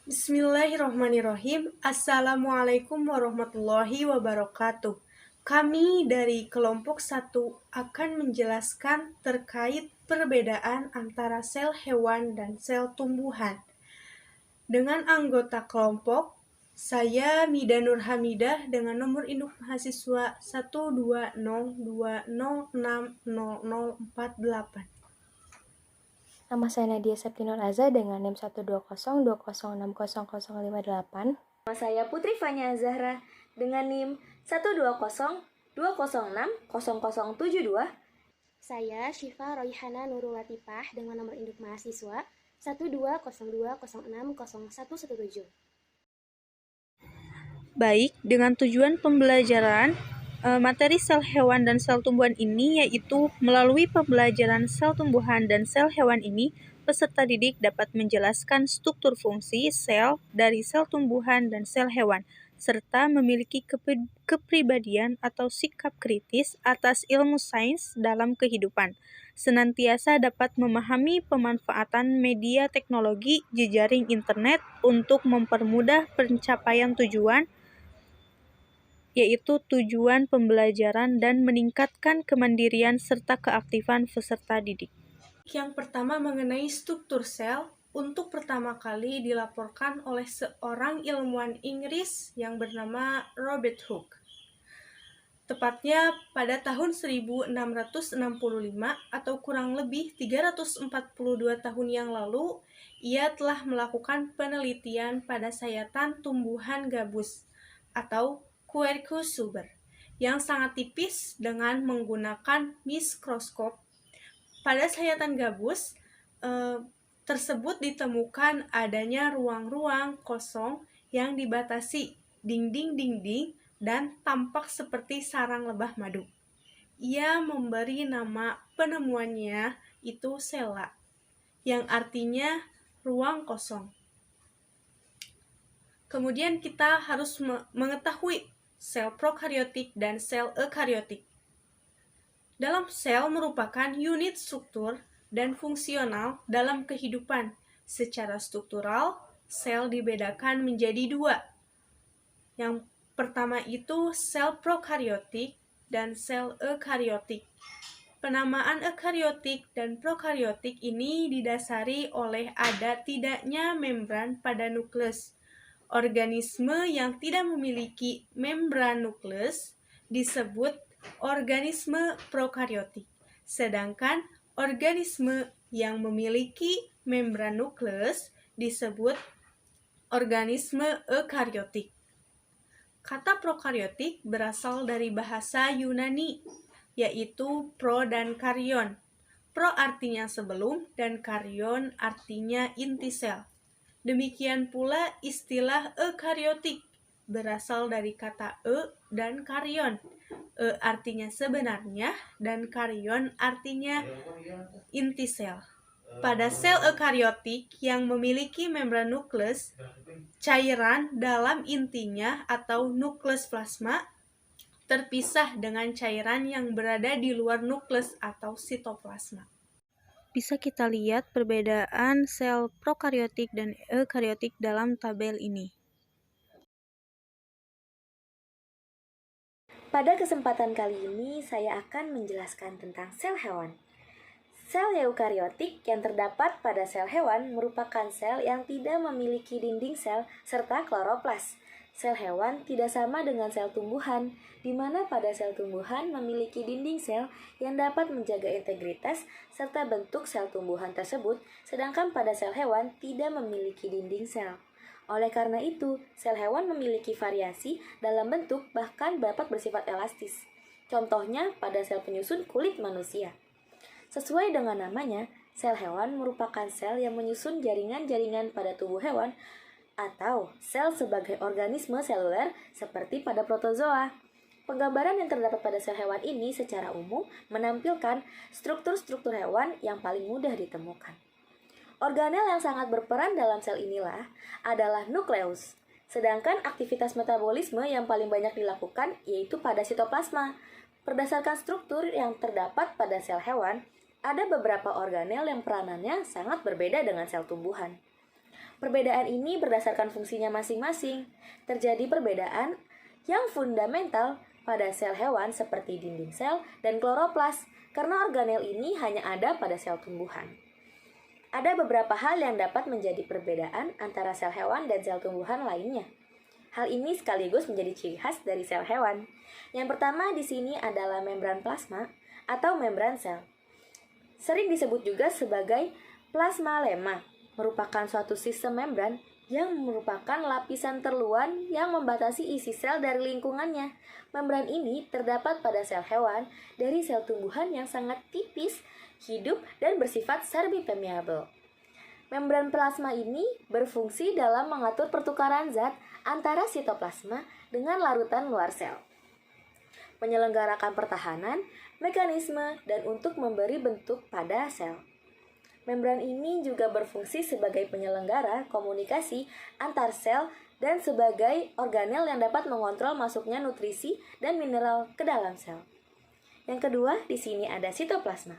Bismillahirrahmanirrahim. Assalamualaikum warahmatullahi wabarakatuh. Kami dari kelompok 1 akan menjelaskan terkait perbedaan antara sel hewan dan sel tumbuhan. Dengan anggota kelompok, saya Mida Nur Hamidah dengan nomor induk mahasiswa 12020606048. Nama saya Nadia Septinur Aza dengan NIM 12020600058. Nama saya Putri Fanya Zahra dengan NIM 12020060072. Saya Syifa Royhana Nurul Latifah dengan nomor induk mahasiswa 12020600117. Baik, dengan tujuan pembelajaran materi sel hewan dan sel tumbuhan ini yaitu melalui pembelajaran sel tumbuhan dan sel hewan ini, peserta didik dapat menjelaskan struktur fungsi sel dari sel tumbuhan dan sel hewan, serta memiliki kepribadian atau sikap kritis atas ilmu sains dalam kehidupan. Senantiasa dapat memahami pemanfaatan media teknologi jejaring internet untuk mempermudah pencapaian tujuan, yaitu tujuan pembelajaran dan meningkatkan kemandirian serta keaktifan peserta didik. Yang pertama mengenai struktur sel, untuk pertama kali dilaporkan oleh seorang ilmuwan Inggris yang bernama Robert Hooke. Tepatnya pada tahun 1665 atau kurang lebih 342 tahun yang lalu, ia telah melakukan penelitian pada sayatan tumbuhan gabus atau Quercus suber yang sangat tipis dengan menggunakan mikroskop. Pada sayatan gabus tersebut ditemukan adanya ruang-ruang kosong yang dibatasi dinding-dinding dan tampak seperti sarang lebah madu. Ia memberi nama penemuannya itu sela, yang artinya ruang kosong. Kemudian kita harus mengetahui sel prokariotik dan sel eukariotik. Dalam sel merupakan unit struktur dan fungsional dalam kehidupan. Secara struktural, sel dibedakan menjadi dua. Yang pertama itu sel prokariotik dan sel eukariotik. Penamaan eukariotik dan prokariotik ini didasari oleh ada tidaknya membran pada nukleus. Organisme yang tidak memiliki membran nukleus disebut organisme prokariotik, sedangkan organisme yang memiliki membran nukleus disebut organisme eukariotik. Kata prokariotik berasal dari bahasa Yunani, yaitu pro dan karyon. Pro artinya sebelum dan karyon artinya inti sel. Demikian pula istilah eukariotik berasal dari kata dan karyon. Artinya sebenarnya dan karyon artinya inti sel. Pada sel eukariotik yang memiliki membran nukleus, cairan dalam intinya atau nukleus plasma terpisah dengan cairan yang berada di luar nukleus atau sitoplasma. Bisa kita lihat perbedaan sel prokariotik dan eukariotik dalam tabel ini. Pada kesempatan kali ini saya akan menjelaskan tentang sel hewan. Sel eukariotik yang terdapat pada sel hewan merupakan sel yang tidak memiliki dinding sel serta kloroplas. Sel hewan tidak sama dengan sel tumbuhan, di mana pada sel tumbuhan memiliki dinding sel yang dapat menjaga integritas serta bentuk sel tumbuhan tersebut, sedangkan pada sel hewan tidak memiliki dinding sel. Oleh karena itu, sel hewan memiliki variasi dalam bentuk bahkan dapat bersifat elastis. Contohnya pada sel penyusun kulit manusia. Sesuai dengan namanya, sel hewan merupakan sel yang menyusun jaringan-jaringan pada tubuh hewan atau sel sebagai organisme seluler seperti pada protozoa. Penggambaran yang terdapat pada sel hewan ini secara umum menampilkan struktur-struktur hewan yang paling mudah ditemukan. Organel yang sangat berperan dalam sel inilah adalah nukleus. Sedangkan aktivitas metabolisme yang paling banyak dilakukan yaitu pada sitoplasma. Berdasarkan struktur yang terdapat pada sel hewan, ada beberapa organel yang peranannya sangat berbeda dengan sel tumbuhan. Perbedaan ini berdasarkan fungsinya masing-masing. Terjadi perbedaan yang fundamental pada sel hewan seperti dinding sel dan kloroplas, karena organel ini hanya ada pada sel tumbuhan. Ada beberapa hal yang dapat menjadi perbedaan antara sel hewan dan sel tumbuhan lainnya. Hal ini sekaligus menjadi ciri khas dari sel hewan. Yang pertama di sini adalah membran plasma atau membran sel. Sering disebut juga sebagai plasmalema, merupakan suatu sistem membran yang merupakan lapisan terluar yang membatasi isi sel dari lingkungannya. Membran ini terdapat pada sel hewan dari sel tumbuhan yang sangat tipis, hidup, dan bersifat serbipermeabel. Membran plasma ini berfungsi dalam mengatur pertukaran zat antara sitoplasma dengan larutan luar sel, menyelenggarakan pertahanan, mekanisme, dan untuk memberi bentuk pada sel. Membran ini juga berfungsi sebagai penyelenggara komunikasi antar sel dan sebagai organel yang dapat mengontrol masuknya nutrisi dan mineral ke dalam sel. Yang kedua, di sini ada sitoplasma.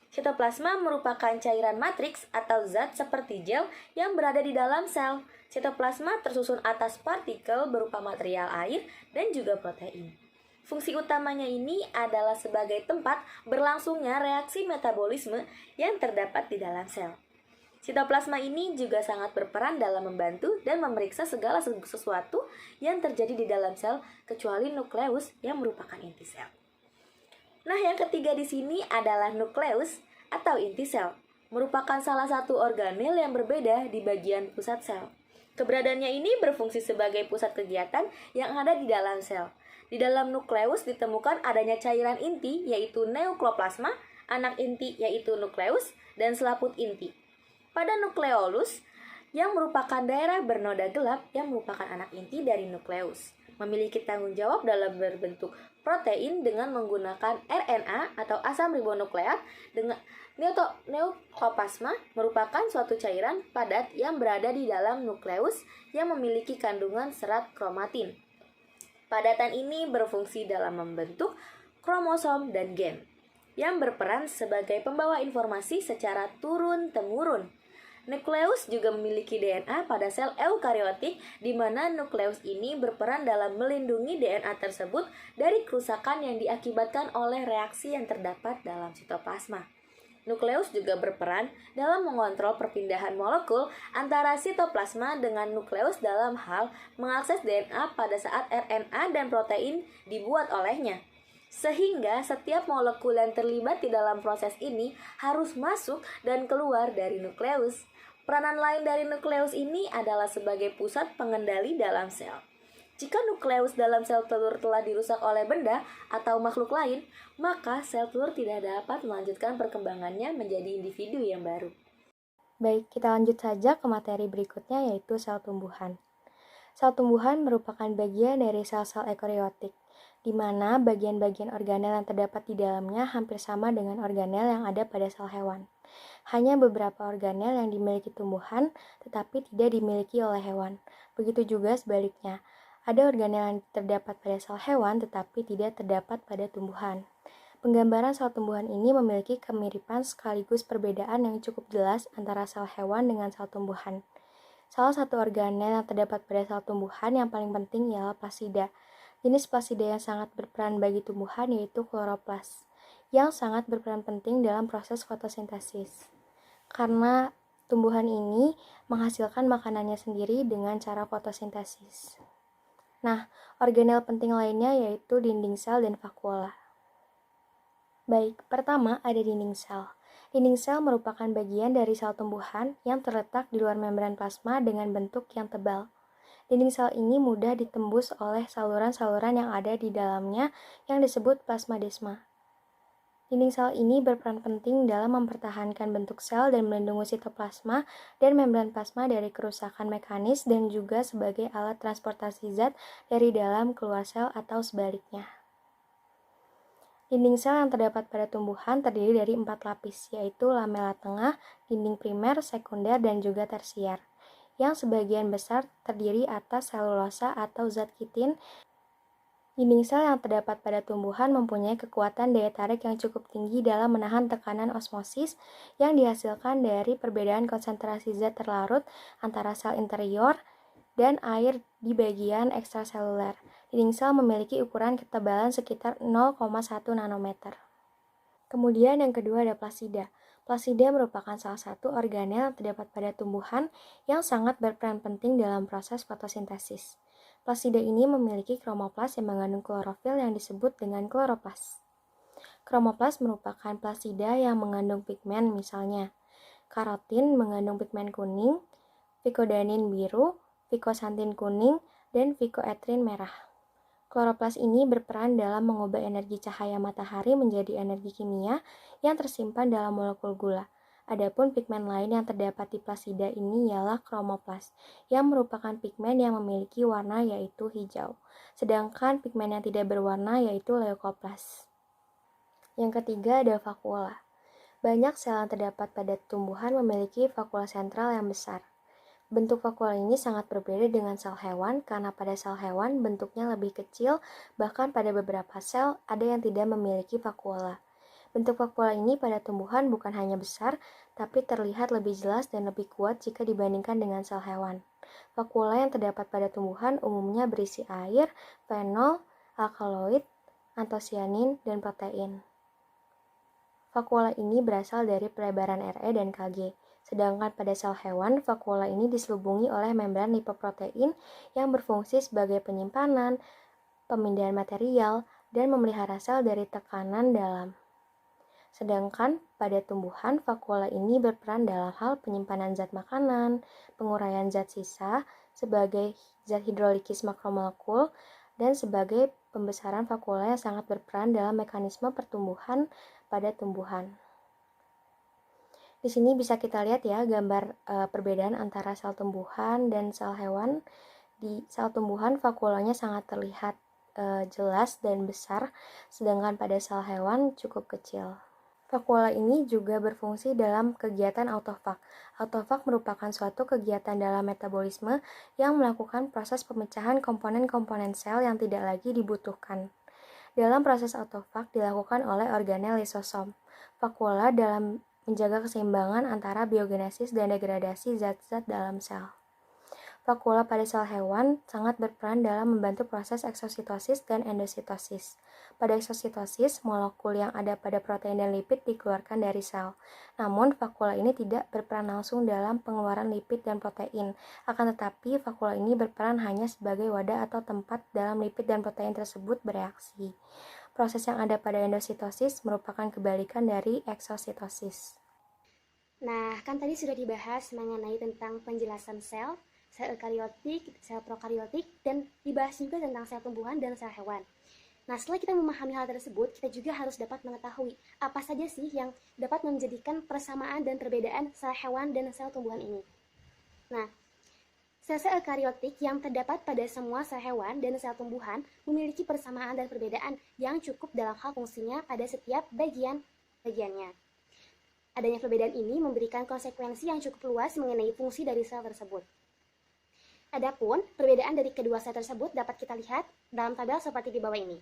Sitoplasma merupakan cairan matriks atau zat seperti gel yang berada di dalam sel. Sitoplasma tersusun atas partikel berupa material air dan juga protein. Fungsi utamanya ini adalah sebagai tempat berlangsungnya reaksi metabolisme yang terdapat di dalam sel. Sitoplasma ini juga sangat berperan dalam membantu dan memeriksa segala sesuatu yang terjadi di dalam sel kecuali nukleus yang merupakan inti sel. Nah, yang ketiga di sini adalah nukleus atau inti sel, merupakan salah satu organel yang berbeda di bagian pusat sel. Keberadaannya ini berfungsi sebagai pusat kegiatan yang ada di dalam sel. Di dalam nukleus ditemukan adanya cairan inti yaitu neukleoplasma, anak inti yaitu nukleus, dan selaput inti. Pada nukleolus yang merupakan daerah bernoda gelap yang merupakan anak inti dari nukleus, memiliki tanggung jawab dalam berbentuk protein dengan menggunakan RNA atau asam ribonukleat. Dengan neukleoplasma merupakan suatu cairan padat yang berada di dalam nukleus yang memiliki kandungan serat kromatin. Padatan ini berfungsi dalam membentuk kromosom dan gen, yang berperan sebagai pembawa informasi secara turun-temurun. Nukleus juga memiliki DNA pada sel eukariotik, di mana nukleus ini berperan dalam melindungi DNA tersebut dari kerusakan yang diakibatkan oleh reaksi yang terdapat dalam sitoplasma. Nukleus juga berperan dalam mengontrol perpindahan molekul antara sitoplasma dengan nukleus dalam hal mengakses DNA pada saat RNA dan protein dibuat olehnya. Sehingga setiap molekul yang terlibat di dalam proses ini harus masuk dan keluar dari nukleus. Peranan lain dari nukleus ini adalah sebagai pusat pengendali dalam sel. Jika nukleus dalam sel telur telah dirusak oleh benda atau makhluk lain, maka sel telur tidak dapat melanjutkan perkembangannya menjadi individu yang baru. Baik, kita lanjut saja ke materi berikutnya yaitu sel tumbuhan. Sel tumbuhan merupakan bagian dari sel-sel eukariotik, di mana bagian-bagian organel yang terdapat di dalamnya hampir sama dengan organel yang ada pada sel hewan. Hanya beberapa organel yang dimiliki tumbuhan, tetapi tidak dimiliki oleh hewan. Begitu juga sebaliknya. Ada organel yang terdapat pada sel hewan tetapi tidak terdapat pada tumbuhan. Penggambaran sel tumbuhan ini memiliki kemiripan sekaligus perbedaan yang cukup jelas antara sel hewan dengan sel tumbuhan. Salah satu organel yang terdapat pada sel tumbuhan yang paling penting ialah plasida. Jenis plasida yang sangat berperan bagi tumbuhan yaitu kloroplas, yang sangat berperan penting dalam proses fotosintesis. Karena tumbuhan ini menghasilkan makanannya sendiri dengan cara fotosintesis. Nah, organel penting lainnya yaitu dinding sel dan vakuola. Baik, pertama ada dinding sel. Dinding sel merupakan bagian dari sel tumbuhan yang terletak di luar membran plasma dengan bentuk yang tebal. Dinding sel ini mudah ditembus oleh saluran-saluran yang ada di dalamnya yang disebut plasmadesma. Dinding sel ini berperan penting dalam mempertahankan bentuk sel dan melindungi sitoplasma dan membran plasma dari kerusakan mekanis dan juga sebagai alat transportasi zat dari dalam keluar sel atau sebaliknya. Dinding sel yang terdapat pada tumbuhan terdiri dari 4 lapis, yaitu lamela tengah, dinding primer, sekunder, dan juga tersier, yang sebagian besar terdiri atas selulosa atau zat kitin Dinding sel yang terdapat pada tumbuhan mempunyai kekuatan daya tarik yang cukup tinggi dalam menahan tekanan osmosis yang dihasilkan dari perbedaan konsentrasi zat terlarut antara sel interior dan air di bagian ekstraseluler. Dinding sel memiliki ukuran ketebalan sekitar 0,1 nanometer. Kemudian yang kedua ada plasida. Plasida merupakan salah satu organel yang terdapat pada tumbuhan yang sangat berperan penting dalam proses fotosintesis. Plasida ini memiliki kromoplas yang mengandung klorofil yang disebut dengan kloroplas. Kromoplas merupakan plasida yang mengandung pigmen, misalnya karotin mengandung pigmen kuning, vicodinin biru, vicosantin kuning, dan vicoetrin merah. Kloroplas ini berperan dalam mengubah energi cahaya matahari menjadi energi kimia yang tersimpan dalam molekul gula. Adapun pigmen lain yang terdapat di plasida ini ialah kromoplas, yang merupakan pigmen yang memiliki warna yaitu hijau. Sedangkan pigmen yang tidak berwarna yaitu leukoplas. Yang ketiga ada vakuola. Banyak sel yang terdapat pada tumbuhan memiliki vakuola sentral yang besar. Bentuk vakuola ini sangat berbeda dengan sel hewan karena pada sel hewan bentuknya lebih kecil, bahkan pada beberapa sel ada yang tidak memiliki vakuola. Bentuk vakuola ini pada tumbuhan bukan hanya besar, tapi terlihat lebih jelas dan lebih kuat jika dibandingkan dengan sel hewan. Vakuola yang terdapat pada tumbuhan umumnya berisi air, fenol, alkaloid, antosianin, dan protein. Vakuola ini berasal dari pelebaran Re dan Kg. Sedangkan pada sel hewan, vakuola ini diselubungi oleh membran lipoprotein yang berfungsi sebagai penyimpanan, pemindahan material, dan memelihara sel dari tekanan dalam. Sedangkan pada tumbuhan, vakuola ini berperan dalam hal penyimpanan zat makanan, penguraian zat sisa sebagai zat hidrolikis makromolekul, dan sebagai pembesaran vakuola yang sangat berperan dalam mekanisme pertumbuhan pada tumbuhan. Di sini bisa kita lihat ya gambar perbedaan antara sel tumbuhan dan sel hewan. Di sel tumbuhan vakuolanya sangat terlihat jelas dan besar, sedangkan pada sel hewan cukup kecil. Vakuola ini juga berfungsi dalam kegiatan autofag. Autofag merupakan suatu kegiatan dalam metabolisme yang melakukan proses pemecahan komponen-komponen sel yang tidak lagi dibutuhkan. Dalam proses autofag dilakukan oleh organel lisosom. Vakuola dalam menjaga keseimbangan antara biogenesis dan degradasi zat-zat dalam sel. Vakuola pada sel hewan sangat berperan dalam membantu proses eksositosis dan endositosis. Pada eksositosis, molekul yang ada pada protein dan lipid dikeluarkan dari sel. Namun, vakuola ini tidak berperan langsung dalam pengeluaran lipid dan protein. Akan tetapi, vakuola ini berperan hanya sebagai wadah atau tempat dalam lipid dan protein tersebut bereaksi. Proses yang ada pada endositosis merupakan kebalikan dari eksositosis. Nah, kan tadi sudah dibahas mengenai tentang penjelasan sel eukariotik, sel prokariotik, dan dibahas juga tentang sel tumbuhan dan sel hewan. Nah, setelah kita memahami hal tersebut, kita juga harus dapat mengetahui apa saja sih yang dapat menjadikan persamaan dan perbedaan sel hewan dan sel tumbuhan ini. Nah, sel-sel eukariotik yang terdapat pada semua sel hewan dan sel tumbuhan memiliki persamaan dan perbedaan yang cukup dalam hal fungsinya pada setiap bagiannya. Adanya perbedaan ini memberikan konsekuensi yang cukup luas mengenai fungsi dari sel tersebut. Adapun perbedaan dari kedua sel tersebut dapat kita lihat dalam tabel seperti di bawah ini.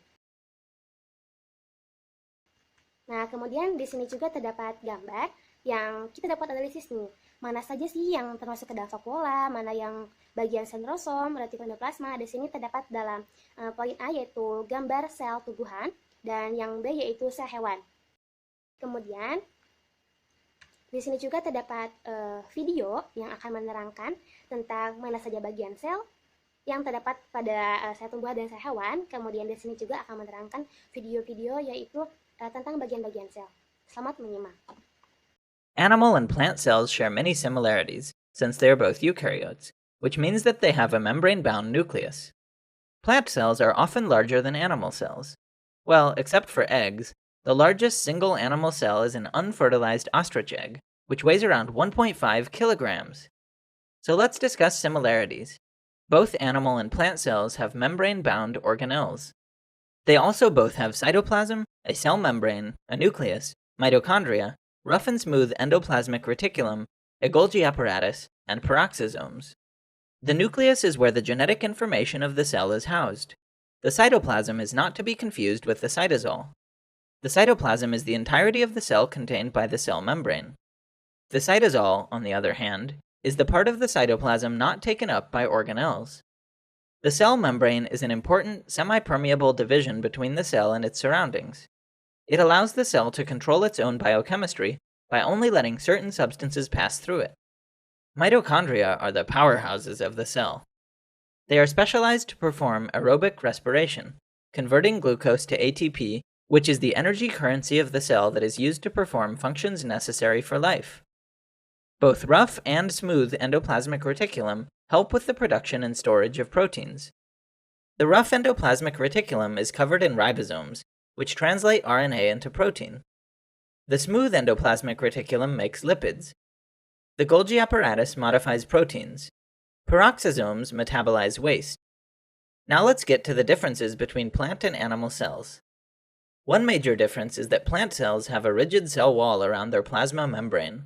Nah, kemudian di sini juga terdapat gambar yang kita dapat analisis nih. Mana saja sih yang termasuk ke dalam vakuola, mana yang bagian sentrosom, retikuloplasma. Di sini terdapat dalam poin A yaitu gambar sel tumbuhan dan yang B yaitu sel hewan. Kemudian di sini juga terdapat video yang akan menerangkan tentang mana saja bagian sel yang terdapat pada sel tumbuhan dan sel hewan. Kemudian di sini juga akan menerangkan video-video yaitu tentang bagian-bagian sel. Selamat menyimak. Animal and plant cells share many similarities, since they are both eukaryotes, which means that they have a membrane-bound nucleus. Plant cells are often larger than animal cells. Well, except for eggs, the largest single animal cell is an unfertilized ostrich egg, which weighs around 1.5 kilograms. So let's discuss similarities. Both animal and plant cells have membrane-bound organelles. They also both have cytoplasm, a cell membrane, a nucleus, mitochondria, rough and smooth endoplasmic reticulum, a Golgi apparatus, and peroxisomes. The nucleus is where the genetic information of the cell is housed. The cytoplasm is not to be confused with the cytosol. The cytoplasm is the entirety of the cell contained by the cell membrane. The cytosol, on the other hand, is the part of the cytoplasm not taken up by organelles. The cell membrane is an important semi-permeable division between the cell and its surroundings. It allows the cell to control its own biochemistry by only letting certain substances pass through it. Mitochondria are the powerhouses of the cell. They are specialized to perform aerobic respiration, converting glucose to ATP, which is the energy currency of the cell that is used to perform functions necessary for life. Both rough and smooth endoplasmic reticulum help with the production and storage of proteins. The rough endoplasmic reticulum is covered in ribosomes, which translate RNA into protein. The smooth endoplasmic reticulum makes lipids. The Golgi apparatus modifies proteins. Peroxisomes metabolize waste. Now let's get to the differences between plant and animal cells. One major difference is that plant cells have a rigid cell wall around their plasma membrane.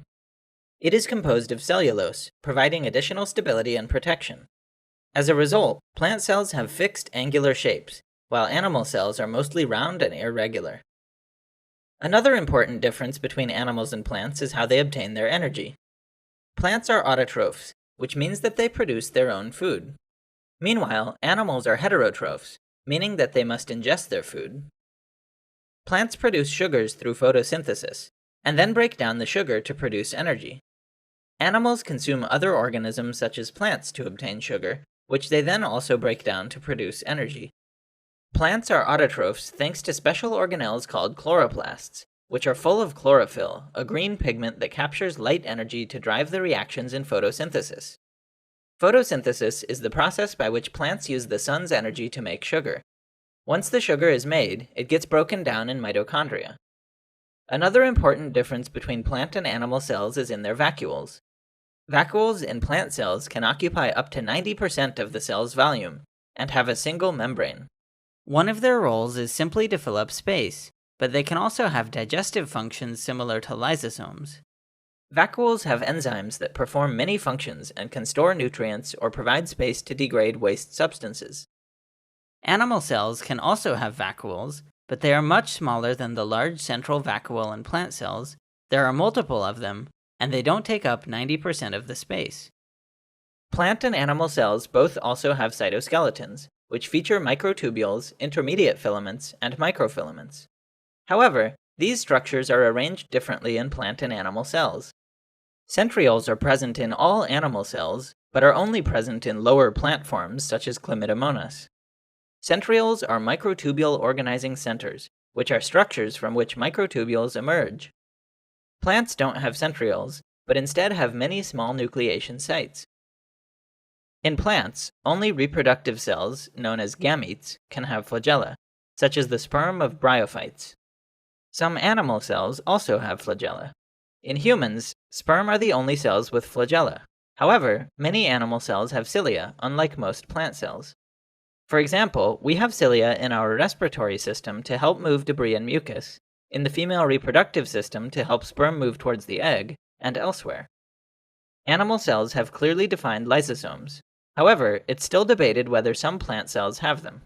It is composed of cellulose, providing additional stability and protection. As a result, plant cells have fixed angular shapes, while animal cells are mostly round and irregular. Another important difference between animals and plants is how they obtain their energy. Plants are autotrophs, which means that they produce their own food. Meanwhile, animals are heterotrophs, meaning that they must ingest their food. Plants produce sugars through photosynthesis, and then break down the sugar to produce energy. Animals consume other organisms such as plants to obtain sugar, which they then also break down to produce energy. Plants are autotrophs thanks to special organelles called chloroplasts, which are full of chlorophyll, a green pigment that captures light energy to drive the reactions in photosynthesis. Photosynthesis is the process by which plants use the sun's energy to make sugar. Once the sugar is made, it gets broken down in mitochondria. Another important difference between plant and animal cells is in their vacuoles. Vacuoles in plant cells can occupy up to 90% of the cell's volume and have a single membrane. One of their roles is simply to fill up space, but they can also have digestive functions similar to lysosomes. Vacuoles have enzymes that perform many functions and can store nutrients or provide space to degrade waste substances. Animal cells can also have vacuoles, but they are much smaller than the large central vacuole in plant cells. There are multiple of them, and they don't take up 90% of the space. Plant and animal cells both also have cytoskeletons, which feature microtubules, intermediate filaments, and microfilaments. However, these structures are arranged differently in plant and animal cells. Centrioles are present in all animal cells, but are only present in lower plant forms such as Chlamydomonas. Centrioles are microtubule organizing centers, which are structures from which microtubules emerge. Plants don't have centrioles, but instead have many small nucleation sites. In plants, only reproductive cells, known as gametes, can have flagella, such as the sperm of bryophytes. Some animal cells also have flagella. In humans, sperm are the only cells with flagella. However, many animal cells have cilia, unlike most plant cells. For example, we have cilia in our respiratory system to help move debris and mucus, in the female reproductive system to help sperm move towards the egg, and elsewhere. Animal cells have clearly defined lysosomes. However, it's still debated whether some plant cells have them.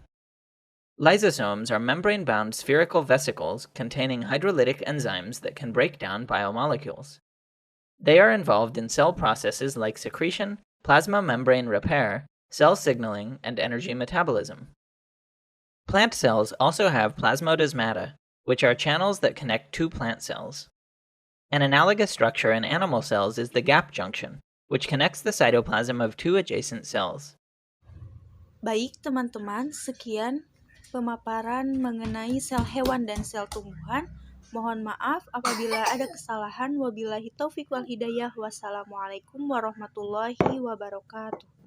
Lysosomes are membrane-bound spherical vesicles containing hydrolytic enzymes that can break down biomolecules. They are involved in cell processes like secretion, plasma membrane repair, cell signaling, and energy metabolism. Plant cells also have plasmodesmata, which are channels that connect two plant cells. An analogous structure in animal cells is the gap junction, which connects the cytoplasm of two adjacent cells. Baik teman-teman, sekian pemaparan mengenai sel hewan dan sel tumbuhan. Mohon maaf apabila ada kesalahan. Wabillahi taufiq wal hidayah. Wassalamualaikum warahmatullahi wabarakatuh.